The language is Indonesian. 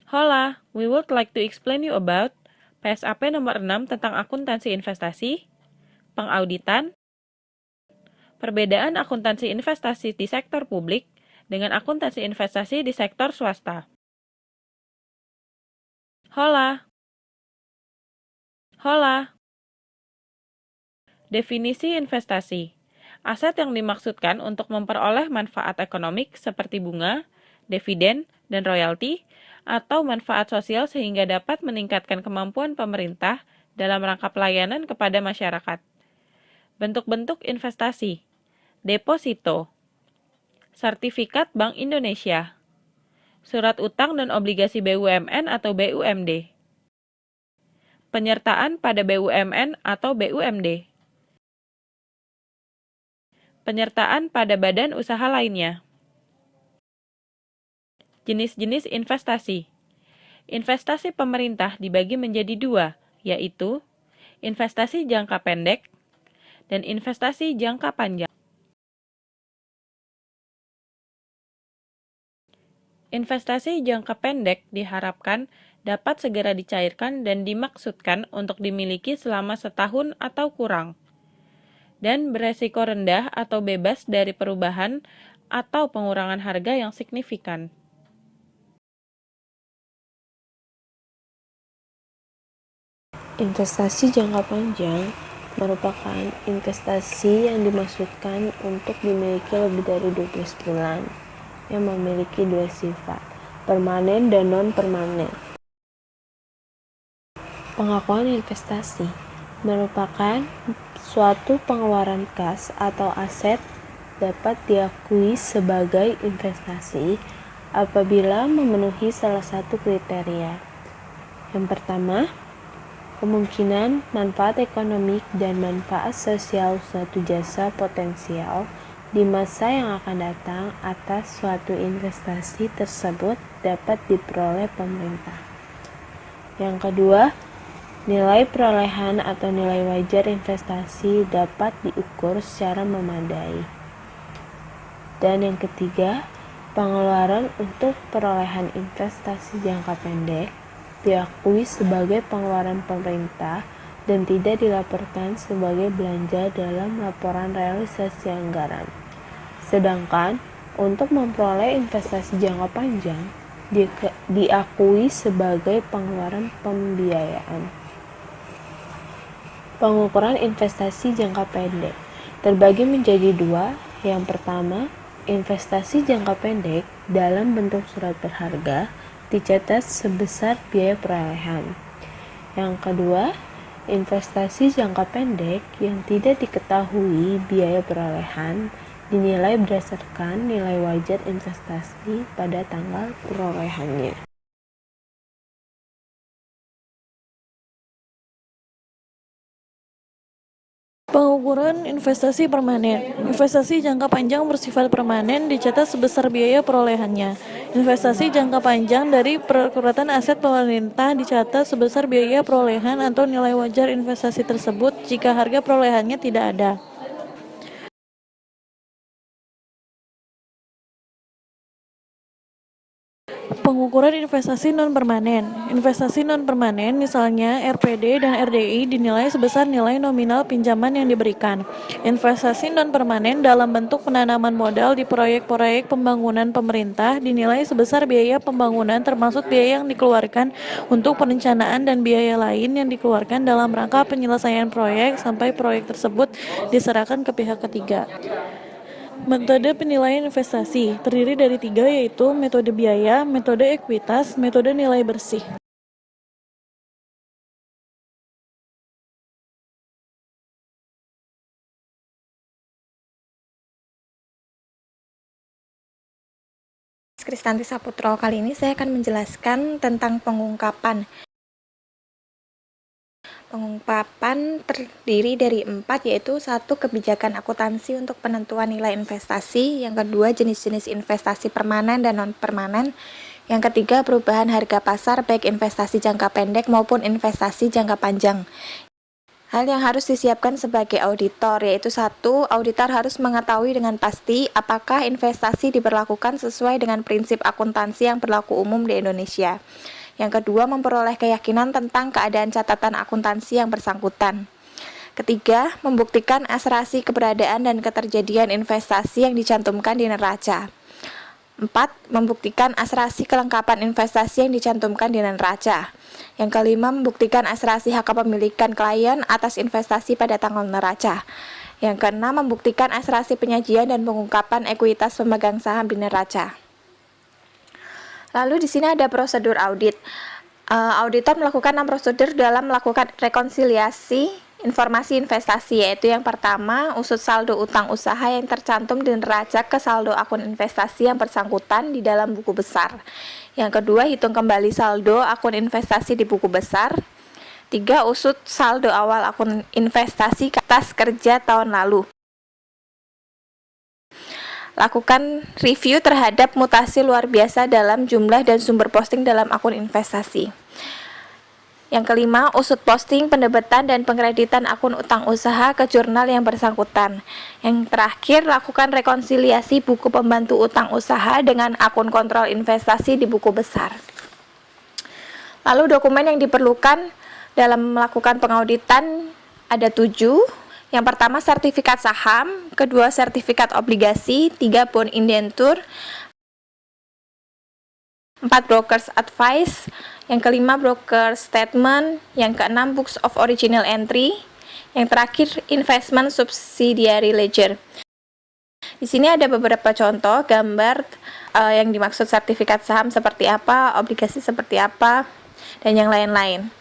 Hola, we would like to explain you about PSAP nomor 6 tentang akuntansi investasi, pengauditan, perbedaan akuntansi investasi di sektor publik dengan akuntansi investasi di sektor swasta. Hola. Definisi investasi. Aset yang dimaksudkan untuk memperoleh manfaat ekonomik seperti bunga, dividen, dan royalti, atau manfaat sosial sehingga dapat meningkatkan kemampuan pemerintah dalam rangka pelayanan kepada masyarakat. Bentuk-bentuk investasi. Deposito. Sertifikat Bank Indonesia. Surat utang dan obligasi BUMN atau BUMD. Penyertaan pada BUMN atau BUMD. Penyertaan pada badan usaha lainnya. Jenis-jenis investasi. Investasi pemerintah dibagi menjadi dua, yaitu investasi jangka pendek dan investasi jangka panjang. Investasi jangka pendek diharapkan dapat segera dicairkan dan dimaksudkan untuk dimiliki selama setahun atau kurang, dan beresiko rendah atau bebas dari perubahan atau pengurangan harga yang signifikan. Investasi jangka panjang merupakan investasi yang dimaksudkan untuk dimiliki lebih dari 12 bulan, yang memiliki dua sifat, permanen dan non-permanen. Pengakuan investasi merupakan suatu pengeluaran kas atau aset dapat diakui sebagai investasi apabila memenuhi salah satu kriteria. Yang pertama, kemungkinan manfaat ekonomik dan manfaat sosial suatu jasa potensial di masa yang akan datang atas suatu investasi tersebut dapat diperoleh pemerintah. Yang kedua, nilai perolehan atau nilai wajar investasi dapat diukur secara memadai. Dan yang ketiga, pengeluaran untuk perolehan investasi jangka pendek diakui sebagai pengeluaran pemerintah dan tidak dilaporkan sebagai belanja dalam laporan realisasi anggaran. Sedangkan untuk memperoleh investasi jangka panjang diakui sebagai pengeluaran pembiayaan. Pengukuran investasi jangka pendek terbagi menjadi dua. Yang pertama, investasi jangka pendek dalam bentuk surat berharga dicatat sebesar biaya perolehan. Yang kedua, investasi jangka pendek yang tidak diketahui biaya perolehan dinilai berdasarkan nilai wajar investasi pada tanggal perolehannya. Pengukuran investasi permanen. Investasi jangka panjang bersifat permanen dicatat sebesar biaya perolehannya. Investasi jangka panjang dari perkuratan aset pemerintah dicatat sebesar biaya perolehan atau nilai wajar investasi tersebut jika harga perolehannya tidak ada. Pengukuran investasi non-permanen. Investasi non-permanen misalnya RPD dan RDI dinilai sebesar nilai nominal pinjaman yang diberikan. Investasi non-permanen dalam bentuk penanaman modal di proyek-proyek pembangunan pemerintah dinilai sebesar biaya pembangunan termasuk biaya yang dikeluarkan untuk perencanaan dan biaya lain yang dikeluarkan dalam rangka penyelesaian proyek sampai proyek tersebut diserahkan ke pihak ketiga. Metode penilaian investasi terdiri dari 3, yaitu metode biaya, metode ekuitas, metode nilai bersih. Kristanti Saputro. Kali ini saya akan menjelaskan tentang pengungkapan. Pengungkapan terdiri dari 4, yaitu 1. Kebijakan akuntansi untuk penentuan nilai investasi. Yang kedua, jenis-jenis investasi permanen dan non-permanen. Yang ketiga, perubahan harga pasar baik investasi jangka pendek maupun investasi jangka panjang. Hal yang harus disiapkan sebagai auditor, yaitu 1. Auditor harus mengetahui dengan pasti apakah investasi diberlakukan sesuai dengan prinsip akuntansi yang berlaku umum di Indonesia. Yang kedua, memperoleh keyakinan tentang keadaan catatan akuntansi yang bersangkutan. Ketiga, membuktikan asuransi keberadaan dan keterjadian investasi yang dicantumkan di neraca. 4. Membuktikan asuransi kelengkapan investasi yang dicantumkan di neraca. Yang kelima, membuktikan asuransi hak kepemilikan klien atas investasi pada tanggal neraca. Yang keenam, membuktikan asuransi penyajian dan pengungkapan ekuitas pemegang saham di neraca. Lalu di sini ada prosedur audit. Auditor melakukan 6 prosedur dalam melakukan rekonsiliasi informasi investasi, yaitu yang pertama, usut saldo utang usaha yang tercantum di neraca ke saldo akun investasi yang bersangkutan di dalam buku besar. Yang kedua, hitung kembali saldo akun investasi di buku besar. 3. Usut saldo awal akun investasi atas kerja tahun lalu. Lakukan review terhadap mutasi luar biasa dalam jumlah dan sumber posting dalam akun investasi. Yang kelima, usut posting, pendebetan, dan pengkreditan akun utang usaha ke jurnal yang bersangkutan. Yang terakhir, lakukan rekonsiliasi buku pembantu utang usaha dengan akun kontrol investasi di buku besar. Lalu dokumen yang diperlukan dalam melakukan pengauditan ada 7. Yang pertama, sertifikat saham, kedua, sertifikat obligasi, 3, bond indentur, 4, brokers advice, yang kelima, broker statement, yang keenam, books of original entry, yang terakhir, investment subsidiary ledger. Di sini ada beberapa contoh gambar yang dimaksud sertifikat saham seperti apa, obligasi seperti apa, dan yang lain-lain.